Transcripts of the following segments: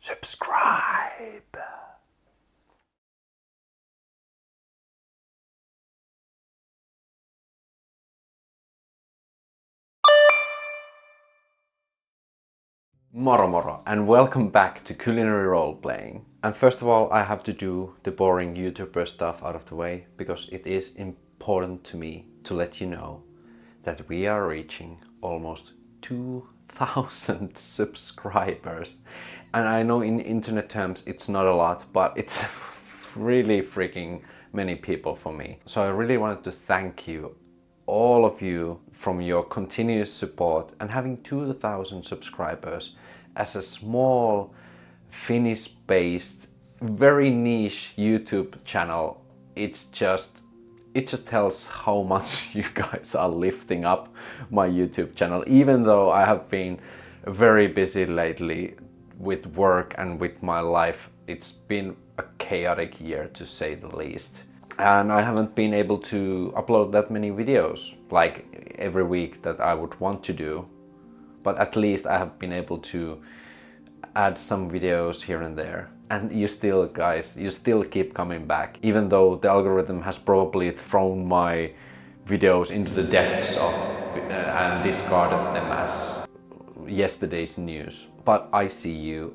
subscribe. Moro moro and welcome back to culinary role playing. And first of all, I have to do the boring YouTuber stuff out of the way because it is important to me to let you know that we are reaching almost 2,000 subscribers. And I know in internet terms it's not a lot, but it's really freaking many people for me. So I really wanted to thank you, all of you, from your continuous support, and having 2,000 subscribers as a small Finnish-based, very niche YouTube channel. It just tells how much you guys are lifting up my YouTube channel, even though I have been very busy lately with work and with my life. It's been a chaotic year, to say the least. And I haven't been able to upload that many videos like every week that I would want to do. But at least I have been able to add some videos here and there. And you still, guys, you still keep coming back. Even though the algorithm has probably thrown my videos into the depths of and discarded them as yesterday's news. But I see you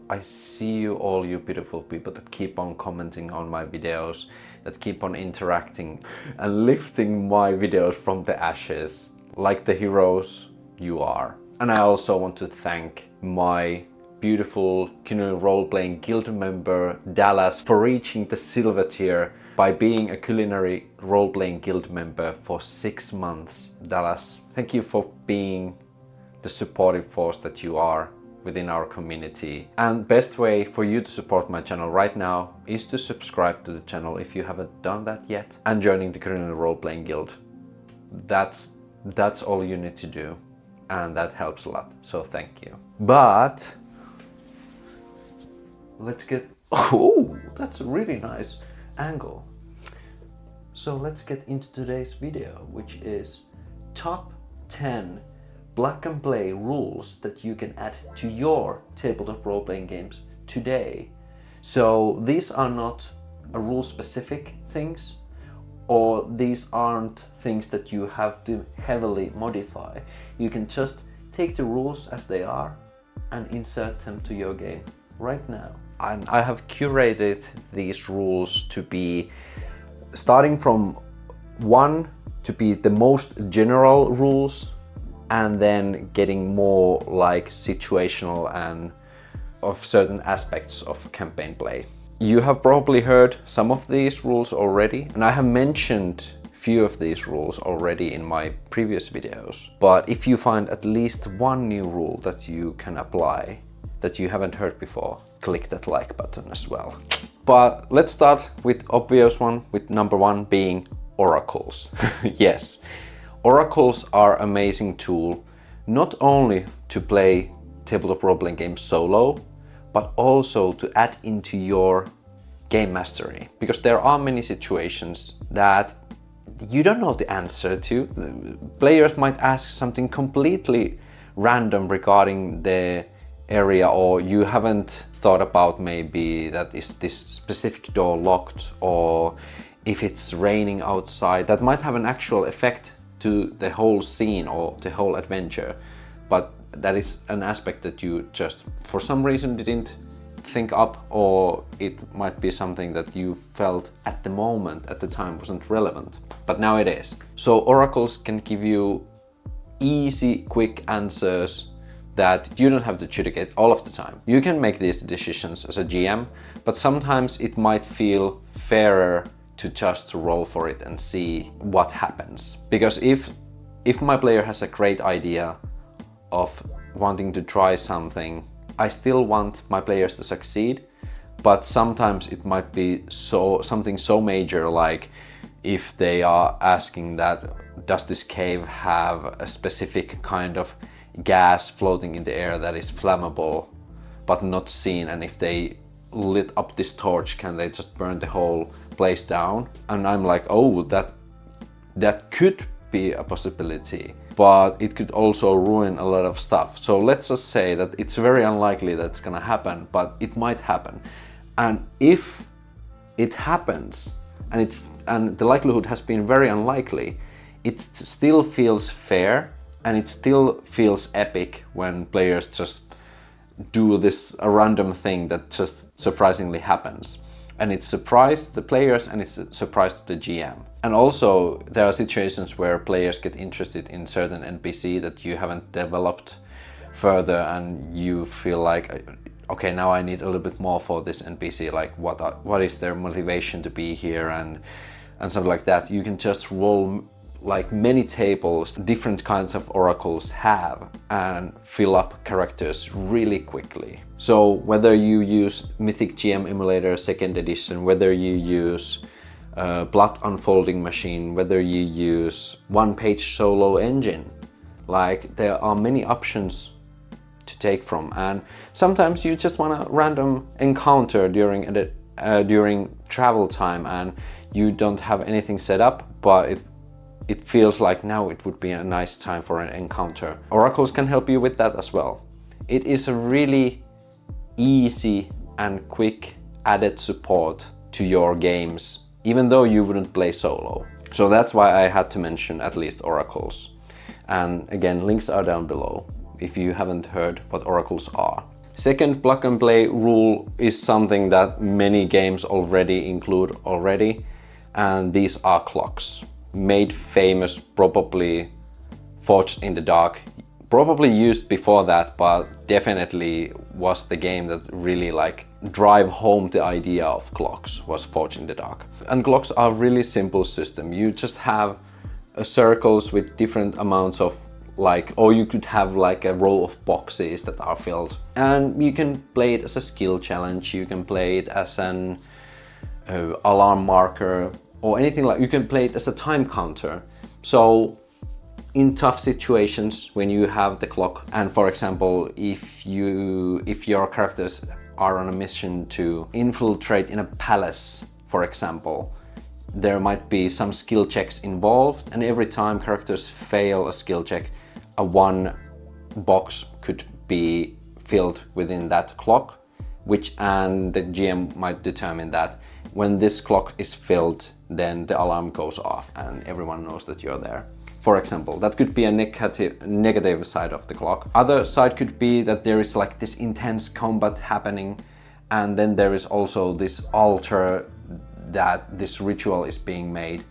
all, you beautiful people that keep on commenting on my videos, that keep on interacting and lifting my videos from the ashes like the heroes you are. And I also want to thank my beautiful culinary role-playing guild member Dallas for reaching the silver tier by being a culinary role-playing guild member for 6 months. Dallas, thank you for being the supportive force that you are within our community. And best way for you to support my channel right now is to subscribe to the channel if you haven't done that yet, and joining the culinary role-playing guild. That's all you need to do, and that helps a lot, so thank you. But let's get, oh, that's a really nice angle. So let's get into today's video, which is top 10 Black and Play rules that you can add to your tabletop role-playing games today. So these are not rule-specific things, or these aren't things that you have to heavily modify. You can just take the rules as they are and insert them to your game right now. I have curated these rules to be starting from 1 to be the most general rules, and then getting more like situational and of certain aspects of campaign play. You have probably heard some of these rules already, and I have mentioned few of these rules already in my previous videos. But if you find at least one new rule that you can apply that you haven't heard before, click that like button as well. But let's start with obvious one, with number 1 being oracles. Yes. Oracles are an amazing tool, not only to play tabletop role-playing games solo, but also to add into your game mastery. Because there are many situations that you don't know the answer to. The players might ask something completely random regarding the area, or you haven't thought about maybe that is this specific door locked, or if it's raining outside, that might have an actual effect to the whole scene or the whole adventure, but that is an aspect that you just for some reason didn't think up, or it might be something that you felt at the moment, at the time, wasn't relevant, but now it is. So oracles can give you easy, quick answers that you don't have to adjudicate all of the time. You can make these decisions as a GM, but sometimes it might feel fairer to just roll for it and see what happens. Because if my player has a great idea of wanting to try something, I still want my players to succeed, but sometimes it might be something so major, like if they are asking that, does this cave have a specific kind of gas floating in the air that is flammable but not seen, and if they lit up this torch, can they just burn the whole place down? And I'm like, oh, that could be a possibility. but it could also ruin a lot of stuff. So let's just say that it's very unlikely that's gonna happen, but it might happen. And if it happens, and the likelihood has been very unlikely, it still feels fair and it still feels epic when players just do this a random thing that just surprisingly happens. And it's surprised the players and it's surprised the GM. And also there are situations where players get interested in certain NPC that you haven't developed further, and you feel like, okay, now I need a little bit more for this NPC, like what is their motivation to be here and something like that. You can just roll like many tables different kinds of oracles have and fill up characters really quickly. So whether you use Mythic GM Emulator 2nd edition, whether you use Blood Unfolding Machine, whether you use one-page solo engine, like there are many options to take from. And sometimes you just want a random encounter during travel time and you don't have anything set up, but it feels like now it would be a nice time for an encounter. Oracles can help you with that as well. It is a really easy and quick added support to your games, even though you wouldn't play solo. So that's why I had to mention at least oracles. And again, links are down below if you haven't heard what oracles are. Second plug and play rule is something that many games already include already, and these are clocks. Made famous, probably Forged in the Dark, probably used before that, but definitely was the game that really like drive home the idea of clocks, was Forged in the Dark. And clocks are really simple system. You just have circles with different amounts of or you could have like a row of boxes that are filled, and you can play it as a skill challenge, you can play it as an alarm marker, or anything like. You can play it as a time counter. So in tough situations when you have the clock, and for example, if your characters are on a mission to infiltrate in a palace, for example, there might be some skill checks involved, and every time characters fail a skill check, a one box could be filled within that clock, and the GM might determine that when this clock is filled, then the alarm goes off and everyone knows that you're there. For example, that could be a negative side of the clock. Other side could be that there is like this intense combat happening, and then there is also this altar that this ritual is being made,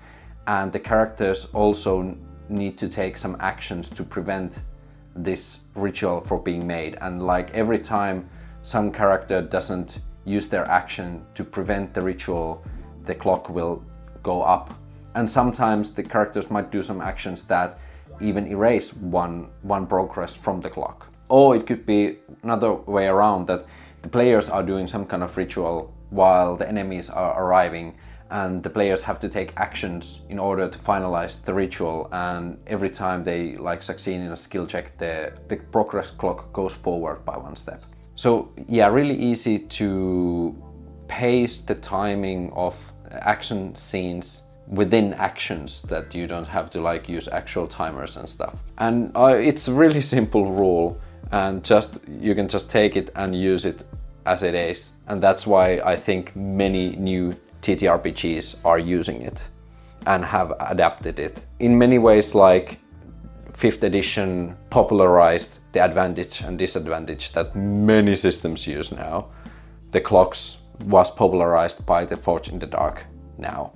and the characters also need to take some actions to prevent this ritual from being made. And like every time some character doesn't use their action to prevent the ritual, the clock will go up. And sometimes the characters might do some actions that even erase one progress from the clock. Or it could be another way around, that the players are doing some kind of ritual while the enemies are arriving, and the players have to take actions in order to finalize the ritual, and every time they like succeed in a skill check, the progress clock goes forward by one step. So yeah, really easy to pace the timing of action scenes within actions, that you don't have to like use actual timers and stuff. And it's a really simple rule, and you can just take it and use it as it is. And that's why I think many new TTRPGs are using it and have adapted it. In many ways, like 5th edition popularized the advantage and disadvantage that many systems use now. The clocks was popularized by the Forged in the Dark now,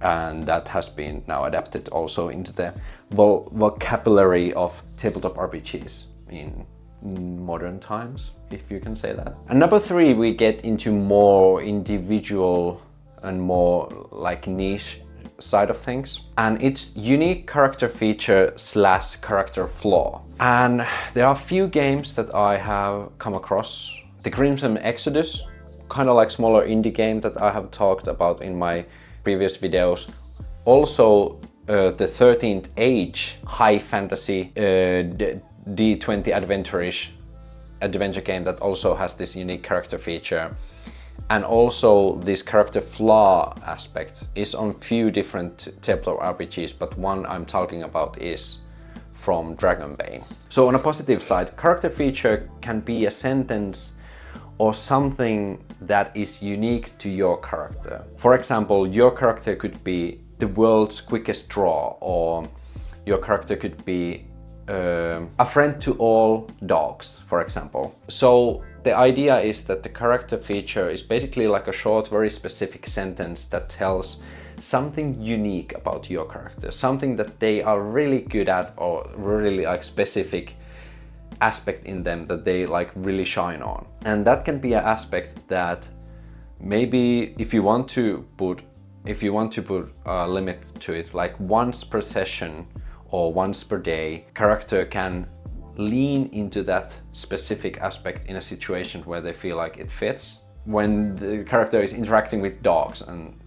and that has been now adapted also into the vocabulary of tabletop RPGs in modern times, if you can say that. And number 3, we get into more individual and more like niche side of things, and it's unique character feature / character flaw. And there are a few games that I have come across. The Crimson Exodus, kind of like smaller indie game that I have talked about in my previous videos. Also the 13th Age high fantasy D20 adventure game that also has this unique character feature. And also this character flaw aspect is on few different tabletop RPGs, but one I'm talking about is from Dragonbane. So on a positive side, character feature can be a sentence or something that is unique to your character. For example, your character could be the world's quickest draw, or your character could be a friend to all dogs, for example. So the idea is that the character feature is basically like a short, very specific sentence that tells something unique about your character, something that they are really good at, or really like specific aspect in them that they like really shine on. And that can be an aspect that maybe if you want to put a limit to it, like once per session or once per day, character can lean into that specific aspect in a situation where they feel like it fits. When the character is interacting with dogs, and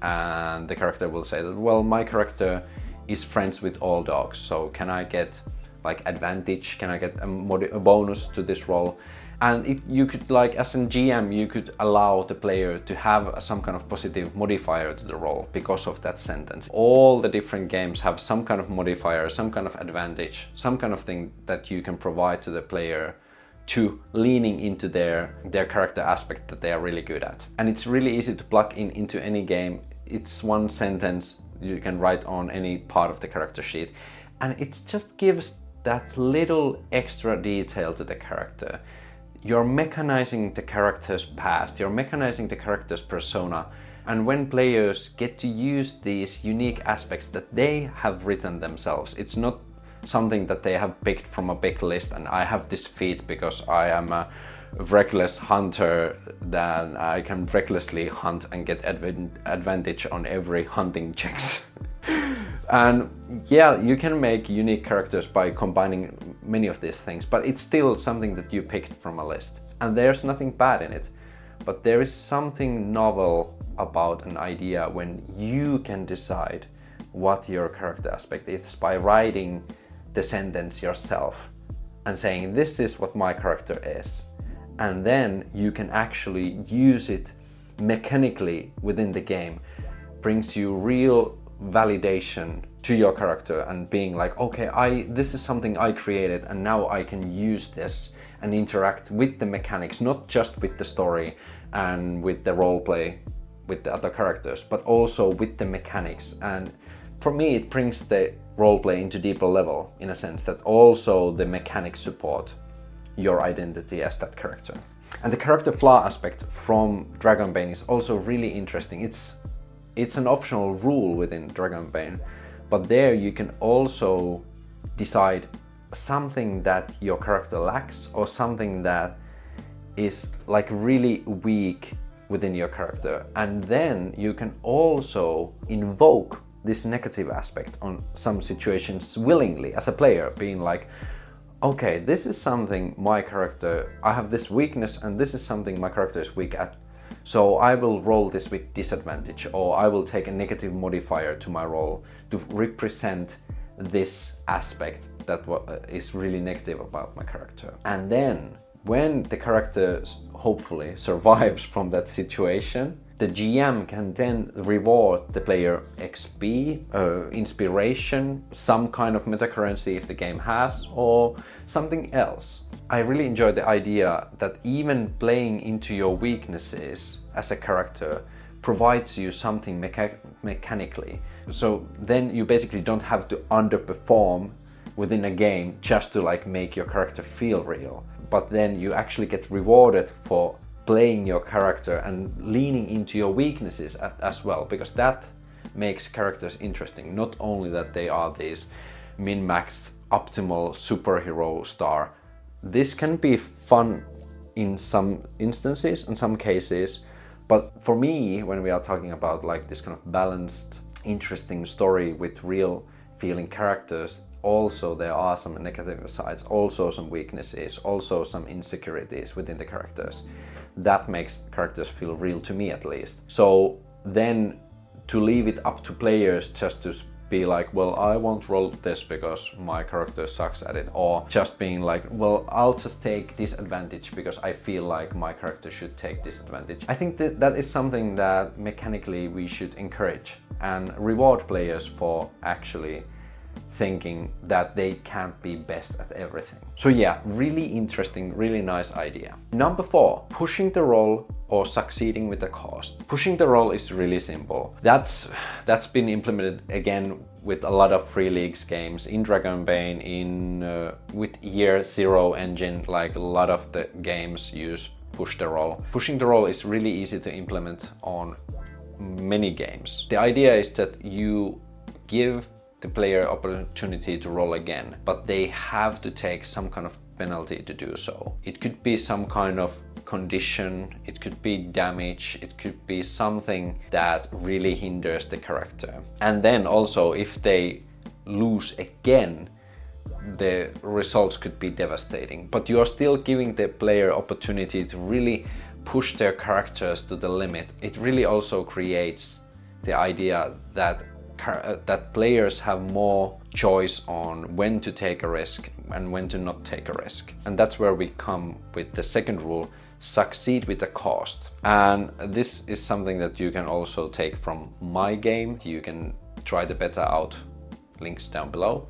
the character will say that, well, my character is friends with all dogs, so can I get like advantage, can I get a bonus to this role? And you could, like, as a GM, you could allow the player to have some kind of positive modifier to the role because of that sentence. All the different games have some kind of modifier, some kind of advantage, some kind of thing that you can provide to the player to leaning into their character aspect that they are really good at. And it's really easy to plug into any game. It's one sentence you can write on any part of the character sheet, and it just gives that little extra detail to the character. You're mechanizing the character's past, you're mechanizing the character's persona, and when players get to use these unique aspects that they have written themselves, it's not something that they have picked from a big list and I have this feat because I am a reckless hunter, then I can recklessly hunt and get advantage on every hunting checks. And yeah, you can make unique characters by combining many of these things, but it's still something that you picked from a list. And there's nothing bad in it, but there is something novel about an idea when you can decide what your character aspect is by writing the sentence yourself and saying, this is what my character is. And then you can actually use it mechanically within the game. Brings you real validation to your character and being like, okay, this is something I created and now I can use this and interact with the mechanics, not just with the story and with the roleplay with the other characters, but also with the mechanics. And for me, it brings the roleplay into deeper level, in a sense that also the mechanics support your identity as that character. And the character flaw aspect from Dragonbane is also really interesting. It's an optional rule within Dragonbane, but there you can also decide something that your character lacks or something that is like really weak within your character. And then you can also invoke this negative aspect on some situations willingly as a player, being like, okay, this is something my character, I have this weakness and this is something my character is weak at. So I will roll this with disadvantage, or I will take a negative modifier to my roll to represent this aspect that is really negative about my character. And then when the character hopefully survives from that situation, the GM can then reward the player XP, inspiration, some kind of metacurrency if the game has, or something else. I really enjoy the idea that even playing into your weaknesses as a character provides you something mechanically. So then you basically don't have to underperform within a game just to like make your character feel real. But then you actually get rewarded for playing your character and leaning into your weaknesses as well, because that makes characters interesting. Not only that they are these min-maxed optimal superhero star. This can be fun in some instances, in some cases, but for me, when we are talking about like this kind of balanced, interesting story with real feeling characters, also there are some negative sides, also some weaknesses, also some insecurities within the characters. That makes characters feel real to me, at least. So then to leave it up to players just to be like, well, I won't roll this because my character sucks at it, or just being like, well, I'll just take disadvantage because I feel like my character should take disadvantage. I think that is something that mechanically we should encourage and reward players for actually thinking that they can't be best at everything. So yeah, really interesting, really nice idea. Number 4, pushing the roll or succeeding with the cost. Pushing the roll is really simple. That's been implemented again with a lot of Free Leagues games, in Dragonbane, with Year Zero engine, like a lot of the games use push the roll. Pushing the roll is really easy to implement on many games. The idea is that you give the player opportunity to roll again, but they have to take some kind of penalty to do so. It could be some kind of condition, it could be damage, it could be something that really hinders the character. And then also, if they lose again, the results could be devastating. But you are still giving the player opportunity to really push their characters to the limit. It really also creates the idea that players have more choice on when to take a risk and when to not take a risk. And that's where we come with the second rule, succeed with the cost. And this is something that you can also take from my game. You can try the beta out, links down below.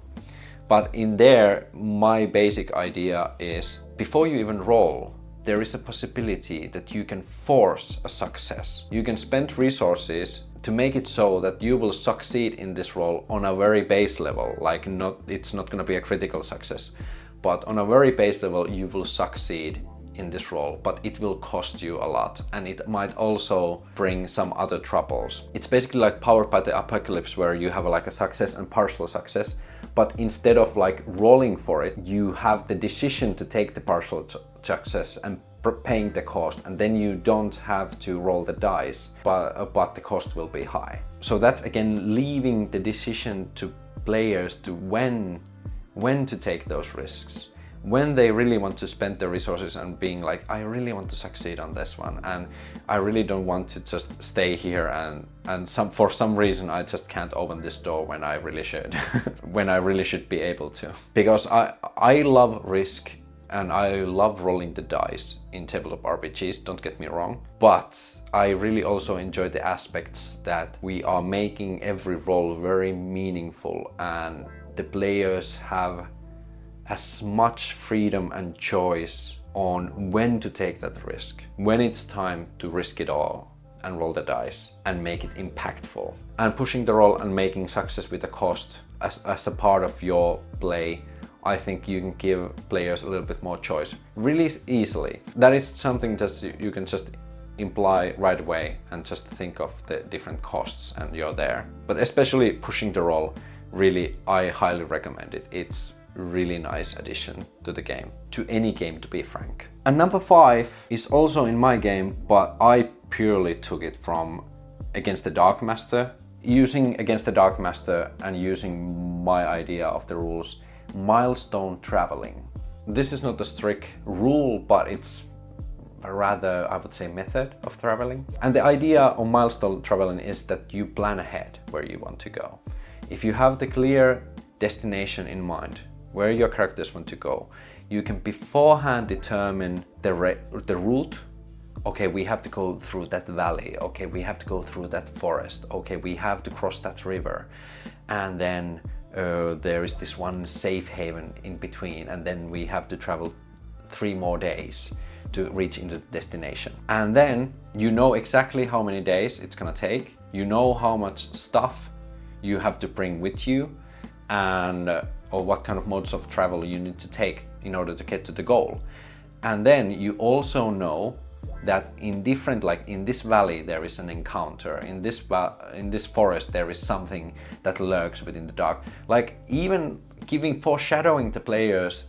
But in there, my basic idea is, before you even roll, there is a possibility that you can force a success. You can spend resources to make it so that you will succeed in this role on a very base level, like it's not going to be a critical success, but on a very base level you will succeed in this role, but it will cost you a lot, and it might also bring some other troubles. It's basically like Powered by the Apocalypse, where you have like a success and partial success, but instead of like rolling for it, you have the decision to take the partial success and paying the cost, and then you don't have to roll the dice, but the cost will be high. So that's again leaving the decision to players to when to take those risks, when they really want to spend their resources and being like, I really want to succeed on this one, and I really don't want to just stay here and for some reason I just can't open this door when I really should when I really should be able to. Because I love risk and I love rolling the dice in tabletop RPGs, don't get me wrong, but I really also enjoy the aspects that we are making every roll very meaningful, and the players have as much freedom and choice on when to take that risk, when it's time to risk it all and roll the dice and make it impactful. And pushing the roll and making success with the cost as a part of your play, I think you can give players a little bit more choice really easily. That is something that you can just imply right away and just think of the different costs and you're there. But especially pushing the roll, really, I highly recommend it. It's really nice addition to the game, to any game, to be frank. And number 5 is also in my game, but I purely took it from Against the Dark Master. Using Against the Dark Master and using my idea of the rules, milestone traveling. This is not a strict rule, but it's a rather, I would say, method of traveling. And the idea of milestone traveling is that you plan ahead where you want to go. If you have the clear destination in mind, where your characters want to go, you can beforehand determine the route. Okay, we have to go through that valley. Okay, we have to go through that forest. Okay, we have to cross that river. And then there is this one safe haven in between, and then we have to travel 3 more days to reach into the destination. And then you know exactly how many days it's gonna take. You know how much stuff you have to bring with you, and or what kind of modes of travel you need to take in order to get to the goal. And then you also know that in different, like in this valley there is an encounter, in this forest there is something that lurks within the dark. Like even foreshadowing the players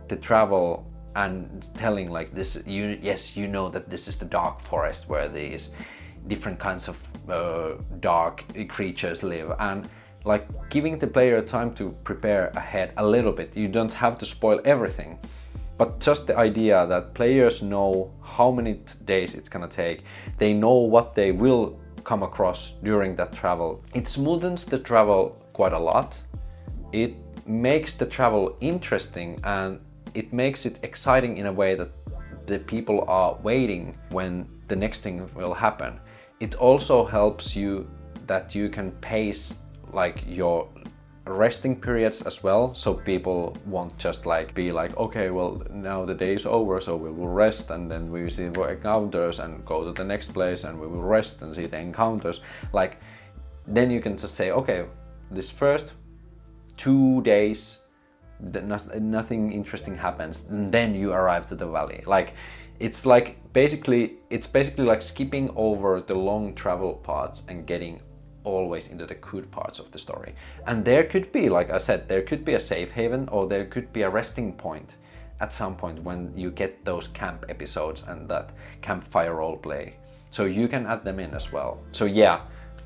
to travel and telling like this, you know that this is the dark forest where these different kinds of dark creatures live, and like giving the player time to prepare ahead a little bit. You don't have to spoil everything, but just the idea that players know how many days it's gonna take, they know what they will come across during that travel. It smoothens the travel quite a lot. It makes the travel interesting, and it makes it exciting in a way that the people are waiting when the next thing will happen. It also helps you that you can pace like your resting periods as well, so people won't just like be like, okay, well now the day is over, so we will rest and then we will see the encounters and go to the next place and we will rest and see the encounters. Like, then you can just say, okay, this first 2 days nothing interesting happens, and then you arrive to the valley. Like, it's basically like skipping over the long travel parts and getting always into the good parts of the story. And there could be, like I said, there could be a safe haven, or there could be a resting point at some point when you get those camp episodes and that campfire roleplay. So you can add them in as well. So yeah,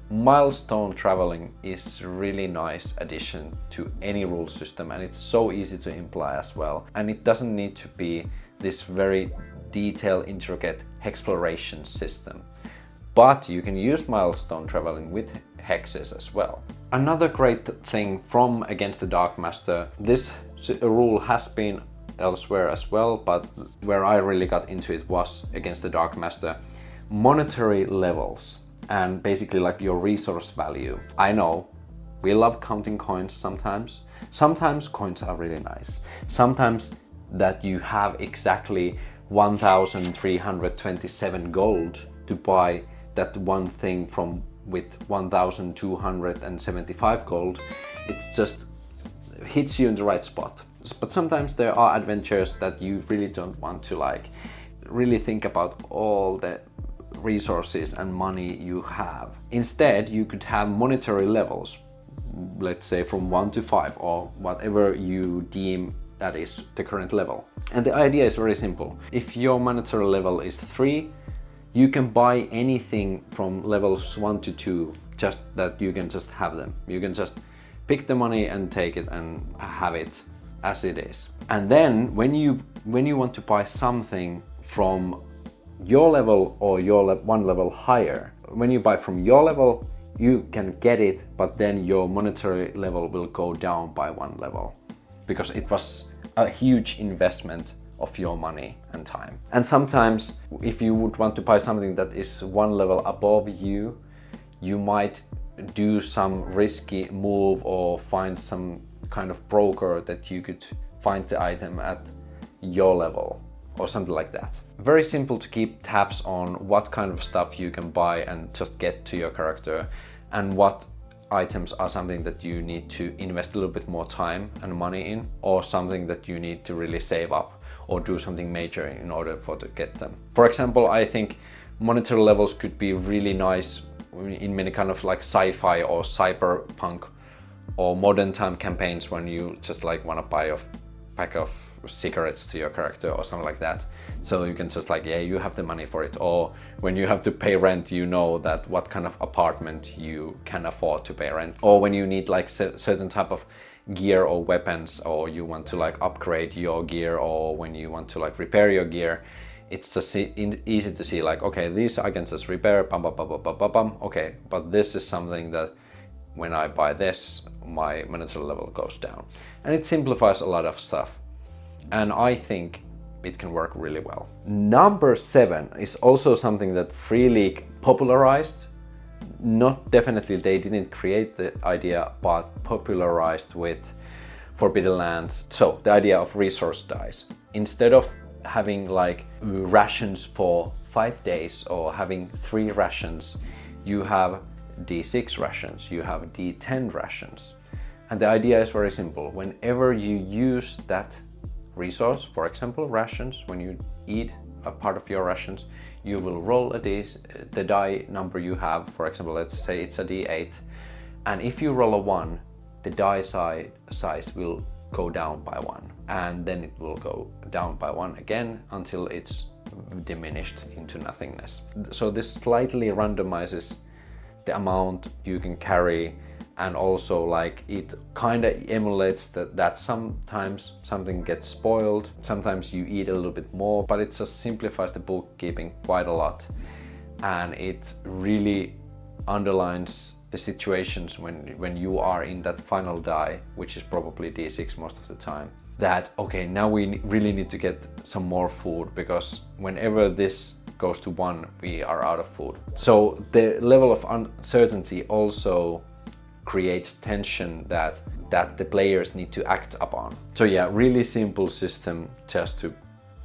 milestone traveling is really nice addition to any rule system, and it's so easy to imply as well. And it doesn't need to be this very detailed, intricate exploration system. But you can use milestone traveling with hexes as well. Another great thing from Against the Dark Master, this rule has been elsewhere as well, but where I really got into it was Against the Dark Master, monetary levels, and basically like your resource value. I know we love counting coins sometimes. Sometimes coins are really nice. Sometimes that you have exactly 1,327 gold to buy that one thing from with 1,275 gold, it just hits you in the right spot. But sometimes there are adventures that you really don't want to like really think about all the resources and money you have. Instead, you could have monetary levels, let's say from 1 to 5 or whatever you deem that is the current level. And the idea is very simple. If your monetary level is 3, you can buy anything from levels 1 to 2, just that you can just have them. You can just pick the money and take it and have it as it is. And then when you want to buy something from your level or your one level higher, when you buy from your level, you can get it, but then your monetary level will go down by 1 level because it was a huge investment of your money and time. And sometimes if you would want to buy something that is 1 level above you, you might do some risky move or find some kind of broker that you could find the item at your level or something like that. Very simple to keep tabs on what kind of stuff you can buy and just get to your character, and what items are something that you need to invest a little bit more time and money in, or something that you need to really save up or do something major in order to get them. For example, I think monetary levels could be really nice in many kind of like sci-fi or cyberpunk or modern time campaigns when you just like want to buy a pack of cigarettes to your character or something like that. So you can just like, yeah, you have the money for it. Or when you have to pay rent, you know that what kind of apartment you can afford to pay rent. Or when you need like certain type of gear or weapons, or you want to like upgrade your gear, or when you want to like repair your gear, it's just easy to see like, okay, these I can just repair, bum, bum, bum, bum, bum, bum, bum. Okay, but this is something that when I buy this, my monetary level goes down. And it simplifies a lot of stuff. And I think it can work really well. Number 7 is also something that Free League popularized. Not definitely, they didn't create the idea, but popularized with Forbidden Lands. So the idea of resource dice. Instead of having like rations for 5 days or having 3 rations, you have D6 rations, you have D10 rations. And the idea is very simple. Whenever you use that resource, for example rations, when you eat a part of your rations, you will roll the die number you have. For example, let's say it's a D8, and if you roll a 1, the die size will go down by 1, and then it will go down by 1 again until it's diminished into nothingness. So this slightly randomizes the amount you can carry, and also like it kind of emulates that sometimes something gets spoiled, sometimes you eat a little bit more, but it just simplifies the bookkeeping quite a lot, and it really underlines the situations when you are in that final die, which is probably D6 most of the time, that okay, now we really need to get some more food, because whenever this goes to 1, we are out of food. So the level of uncertainty also creates tension that the players need to act upon. So yeah, really simple system just to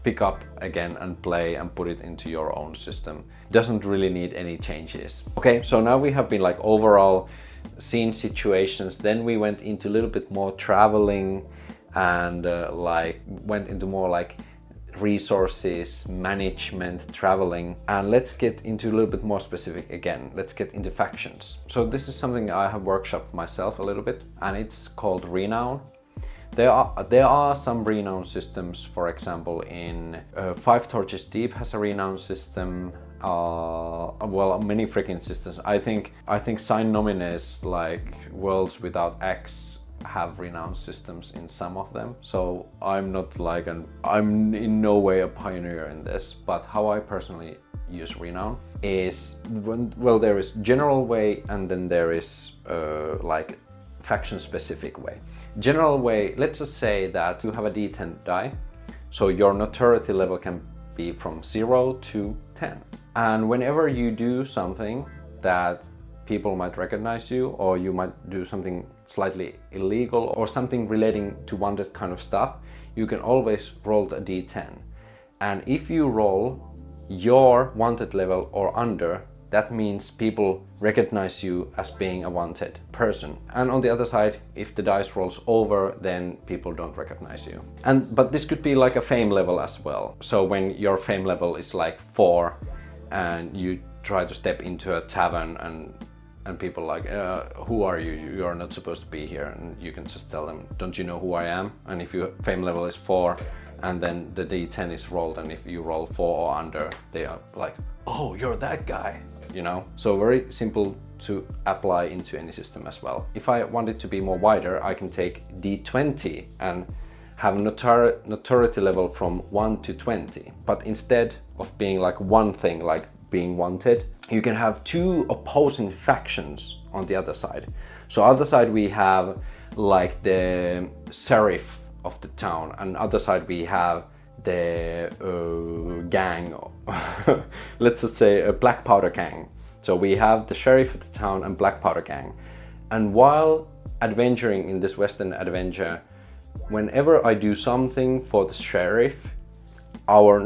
pick up again and play and put it into your own system. Doesn't really need any changes. Okay, so now we have been like overall scene situations, then we went into a little bit more traveling and like went into more like resources, management, traveling, and let's get into a little bit more specific again. Let's get into factions. So this is something I have workshopped myself a little bit, and it's called Renown. There are some Renown systems, for example, in Five Torches Deep has a Renown system. Well, many freaking systems. I think Sign Nomines like Worlds Without X have Renown systems in some of them. So I'm not like I'm in no way a pioneer in this, but how I personally use Renown is well, there is general way and then there is like faction specific way. General way, let's just say that you have a D10 die, so your notoriety level can be from 0 to 10. And whenever you do something that people might recognize you, or you might do something slightly illegal or something relating to wanted kind of stuff, you can always roll a D10. And if you roll your wanted level or under, that means people recognize you as being a wanted person. And on the other side, if the dice rolls over, then people don't recognize you. But this could be like a fame level as well. So when your fame level is like 4 and you try to step into a tavern and people like, who are you? You are not supposed to be here. And you can just tell them, don't you know who I am? And if your fame level is 4 and then the D10 is rolled, and if you roll 4 or under, they are like, oh, you're that guy, you know? So very simple to apply into any system as well. If I want it to be more wider, I can take D20 and have notoriety level from 1 to 20. But instead of being like one thing, like being wanted, you can have 2 opposing factions on the other side. So other side we have like the sheriff of the town, and other side we have the gang, let's just say a black powder gang. So we have the sheriff of the town and black powder gang. And while adventuring in this Western adventure, whenever I do something for the sheriff, our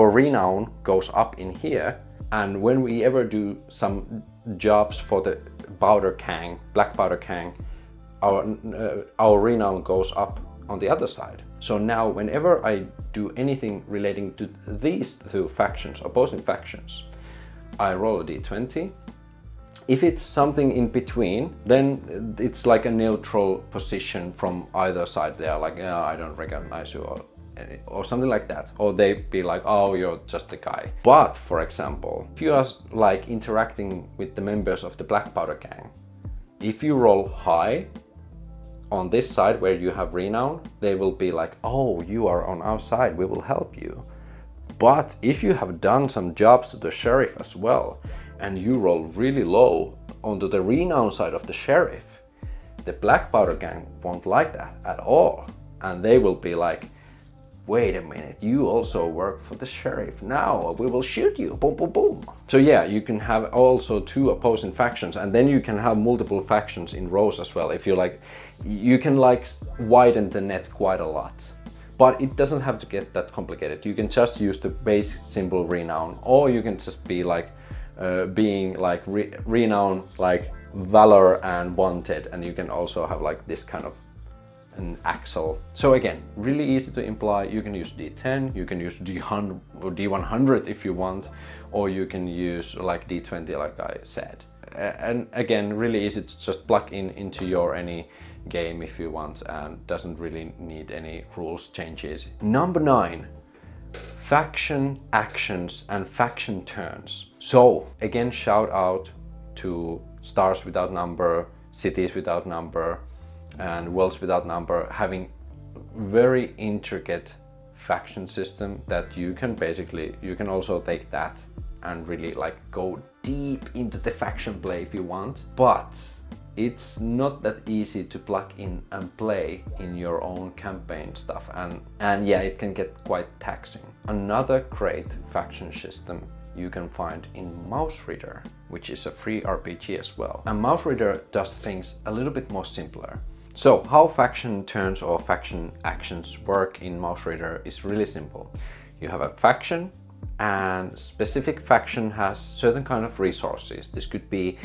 renown goes up in here, and when we ever do some jobs for the powder gang, black powder gang, our renown goes up on the other side. So now whenever I do anything relating to these 2 factions, opposing factions, I roll a d20. If it's something in between, then it's like a neutral position from either side. They are like, I don't recognize you, or something like that. Or they be like, oh, you're just a guy. But for example, if you are like interacting with the members of the black powder gang, if you roll high on this side where you have renown, they will be like, oh, you are on our side, we will help you. But if you have done some jobs to the sheriff as well, and you roll really low onto the renown side of the sheriff, the black powder gang won't like that at all. And they will be like, wait a minute, you also work for the sheriff. Now we will shoot you, boom, boom, boom. So yeah, you can have also 2 opposing factions, and then you can have multiple factions in rows as well. If you like, you can like widen the net quite a lot. But it doesn't have to get that complicated. You can just use the base symbol renown, or you can just be like being like renown, like valor and wanted, and you can also have like this kind of an axle. So again, really easy to imply. You can use D10, you can use D100 or D100 if you want, or you can use like D20 like I said. And again, really easy to just plug into your any game if you want, and doesn't really need any rules changes. Number 9, faction actions and faction turns. So again, shout out to Stars Without Number, Cities Without Number, and Worlds Without Number, having very intricate faction system that you can basically, you can also take that and really like go deep into the faction play if you want. But it's not that easy to plug in and play in your own campaign stuff, and yeah, it can get quite taxing. Another great faction system you can find in Mouse Reader, which is a free RPG as well. And Mouse Reader does things a little bit more simpler. So how faction turns or faction actions work in Mouse Reader is really simple. You have a faction, and specific faction has certain kind of resources. This could be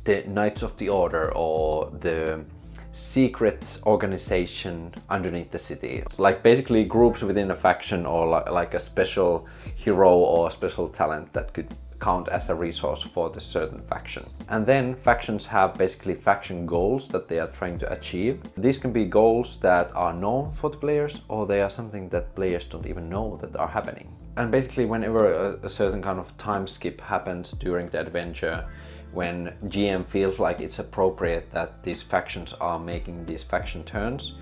the Knights of the Order or the secret organization underneath the city. It's like basically groups within a faction, or like a special hero or a special talent that could count as a resource for the certain faction. And then factions have basically faction goals that they are trying to achieve. These can be goals that are known for the players, or they are something that players don't even know that are happening. And basically whenever a certain kind of time skip happens during the adventure, when GM feels like it's appropriate that these factions are making these faction turns,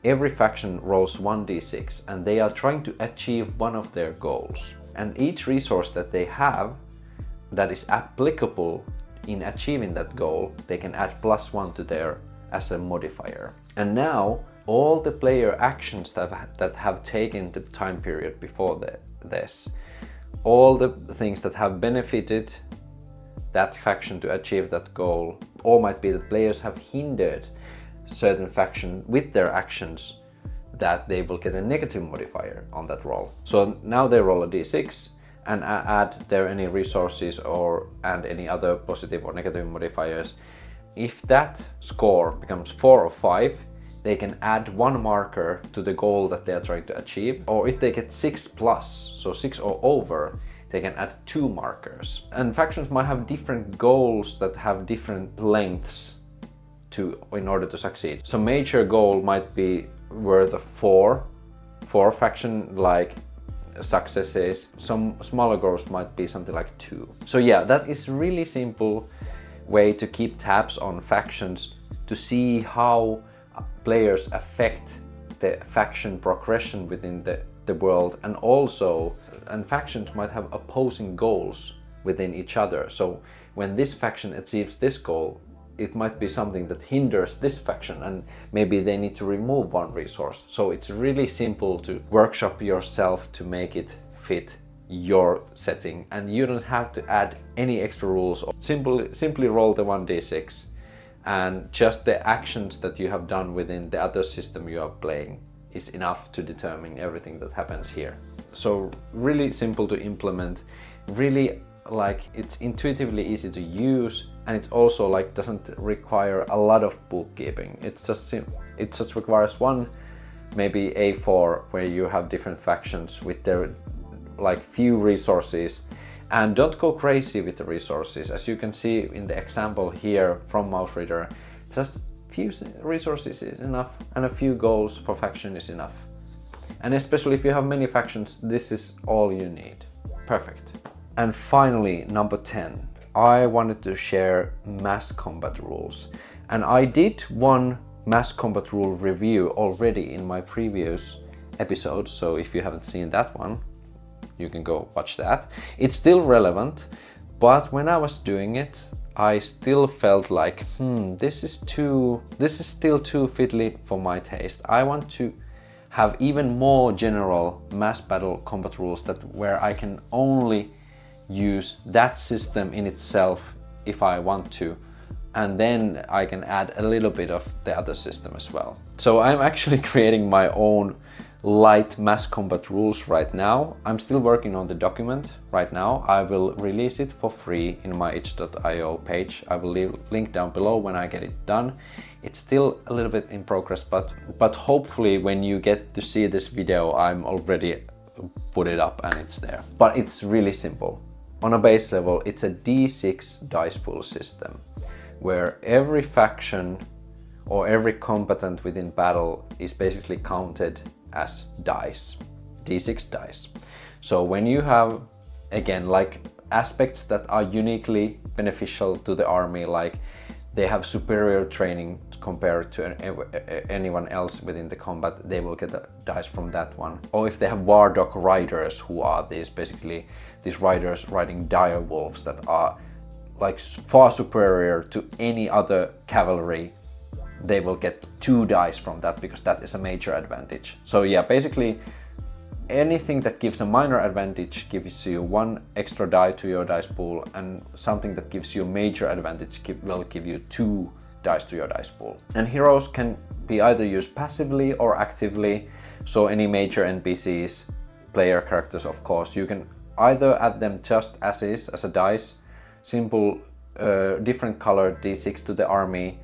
every faction rolls 1d6 and they are trying to achieve one of their goals. And each resource that they have that is applicable in achieving that goal, they can add +1 to their as a modifier. And now all the player actions that have taken the time period before this, all the things that have benefited that faction to achieve that goal, or might be that players have hindered certain faction with their actions, that they will get a negative modifier on that roll. So now they roll a d6 and add there any resources and any other positive or negative modifiers. If that score becomes 4 or 5, they can add 1 marker to the goal that they are trying to achieve. Or if they get 6+, so 6 or over, they can add 2 markers. And factions might have different goals that have different lengths in order to succeed. So major goal might be worth 4 faction like successes. Some smaller goals might be something like 2. So yeah, that is really simple way to keep tabs on factions, to see how players affect the faction progression within the world, and factions might have opposing goals within each other. So when this faction achieves this goal, it might be something that hinders this faction, and maybe they need to remove 1 resource. So it's really simple to workshop yourself to make it fit your setting, and you don't have to add any extra rules. Simply roll the 1d6, and just the actions that you have done within the other system you are playing is enough to determine everything that happens here. So really simple to implement, really like it's intuitively easy to use, and it also like doesn't require a lot of bookkeeping. It just requires one maybe A4 where you have different factions with their like few resources, and don't go crazy with the resources. As you can see in the example here from Mouse Reader, just few resources is enough, and a few goals for faction is enough. And especially if you have many factions, this is all you need. Perfect. And finally, number 10, I wanted to share mass combat rules. And I did one mass combat rule review already in my previous episode, so if you haven't seen that one, you can go watch that. It's still relevant, but when I was doing it, I still felt like, this is still too fiddly for my taste. I want to have even more general mass battle combat rules where I can only use that system in itself if I want to, and then I can add a little bit of the other system as well. So I'm actually creating my own light mass combat rules right now. I'm still working on the document right now. I will release it for free in my itch.io page. I will leave a link down below when I get it done. It's still a little bit in progress, but hopefully when you get to see this video, I'm already put it up and it's there. But it's really simple. On a base level, it's a D6 dice pool system where every faction or every combatant within battle is basically counted as dice, D6 dice. So when you have, again, like aspects that are uniquely beneficial to the army, like they have superior training compared to anyone else within the combat, they will get a dice from that one. Or if they have war dog riders, who are basically these riders riding dire wolves that are like far superior to any other cavalry, they will get 2 dice from that, because that is a major advantage. So yeah, basically anything that gives a minor advantage gives you 1 extra die to your dice pool, and something that gives you a major advantage will give you 2 dice to your dice pool. And heroes can be either used passively or actively, so any major NPCs, player characters of course, you can either add them just as is, as a dice, simple different colored d6 to the army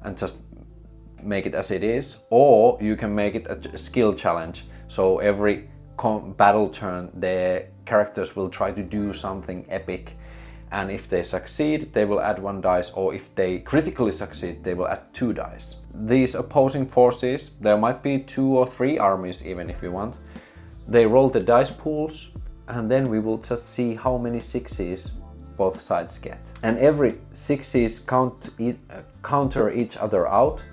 and just make it as it is, or you can make it a skill challenge, so every battle turn the characters will try to do something epic, and if they succeed they will add 1 dice, or if they critically succeed they will add 2 dice. These opposing forces, there might be 2 or 3 armies even if you want, they roll the dice pools and then we will just see how many 6s both sides get. And every 6s counter each other out,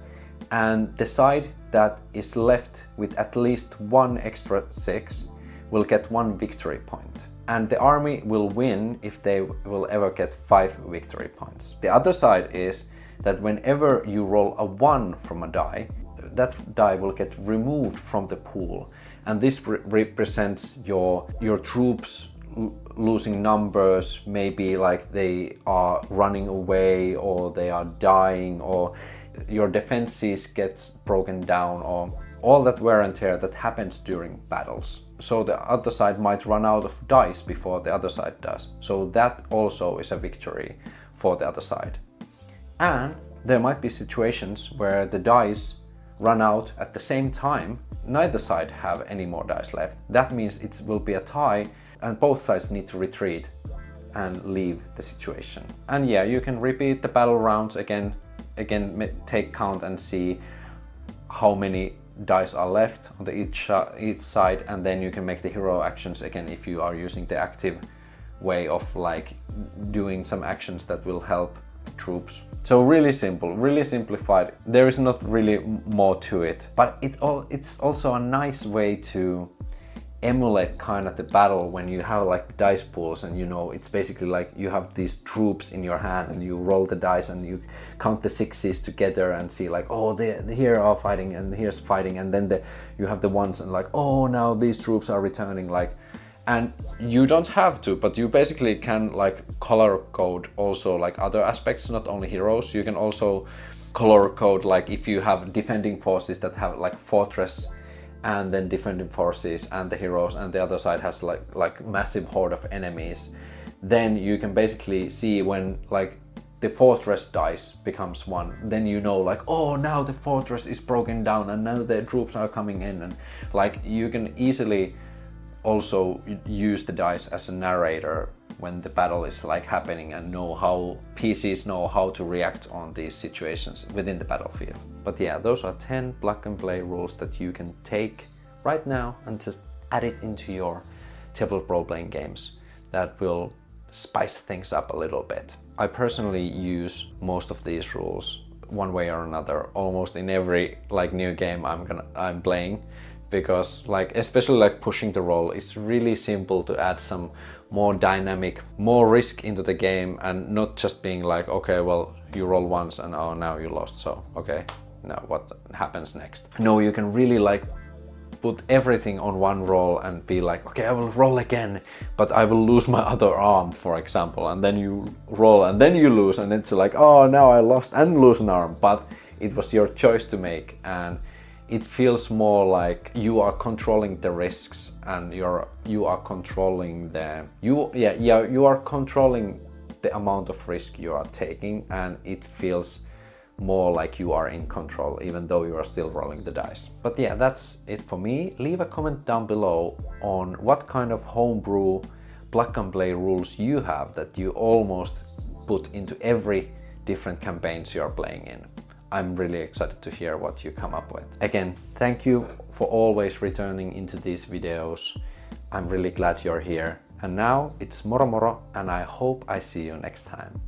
and the side that is left with at least 1 extra 6 will get 1 victory point. And the army will win if they will ever get 5 victory points. The other side is that whenever you roll a 1 from a die, that die will get removed from the pool. And this represents your troops losing numbers, maybe like they are running away or they are dying, or your defenses gets broken down, or all that wear and tear that happens during battles. So the other side might run out of dice before the other side does. So that also is a victory for the other side. And there might be situations where the dice run out at the same time, neither side have any more dice left. That means it will be a tie and both sides need to retreat and leave the situation. And yeah, you can repeat the battle rounds again, take count and see how many dice are left on each side, and then you can make the hero actions again if you are using the active way of like doing some actions that will help troops. So really simple, really simplified. There is not really more to it, but it's also a nice way to emulate kind of the battle when you have like dice pools, and you know, it's basically like you have these troops in your hand and you roll the dice and you count the 6s together and see like, oh, they here are fighting and here's fighting, and then you have the ones and like, oh, now these troops are returning, like. And you don't have to, but you basically can like color code also like other aspects, not only heroes. You can also color code like if you have defending forces that have like fortress and then defending forces and the heroes, and the other side has like massive horde of enemies, then you can basically see when like the fortress dice becomes 1, then you know like, oh, now the fortress is broken down and now the troops are coming in, and like you can easily also use the dice as a narrator when the battle is like happening, and know how PCs know how to react on these situations within the battlefield. But yeah, those are 10 plug and play rules that you can take right now and just add it into your tabletop role-playing games. That will spice things up a little bit. I personally use most of these rules one way or another, almost in every like new game I'm playing, because like especially like pushing the roll, it's really simple to add some more dynamic, more risk into the game, and not just being like, okay, well, you roll once and oh, now you lost, so okay, now what happens next? No, you can really like put everything on one roll and be like, okay, I will roll again, but I will lose my other arm, for example, and then you roll and then you lose, and it's like, oh, now I lost and lose an arm, but it was your choice to make, and it feels more like you are controlling the risks, and you are controlling the amount of risk you are taking, and it feels more like you are in control, even though you are still rolling the dice. But yeah, that's it for me. Leave a comment down below on what kind of homebrew plug and play rules you have that you almost put into every different campaigns you are playing in. I'm really excited to hear what you come up with. Again, thank you for always returning into these videos. I'm really glad you're here. And now it's moro moro, and I hope I see you next time.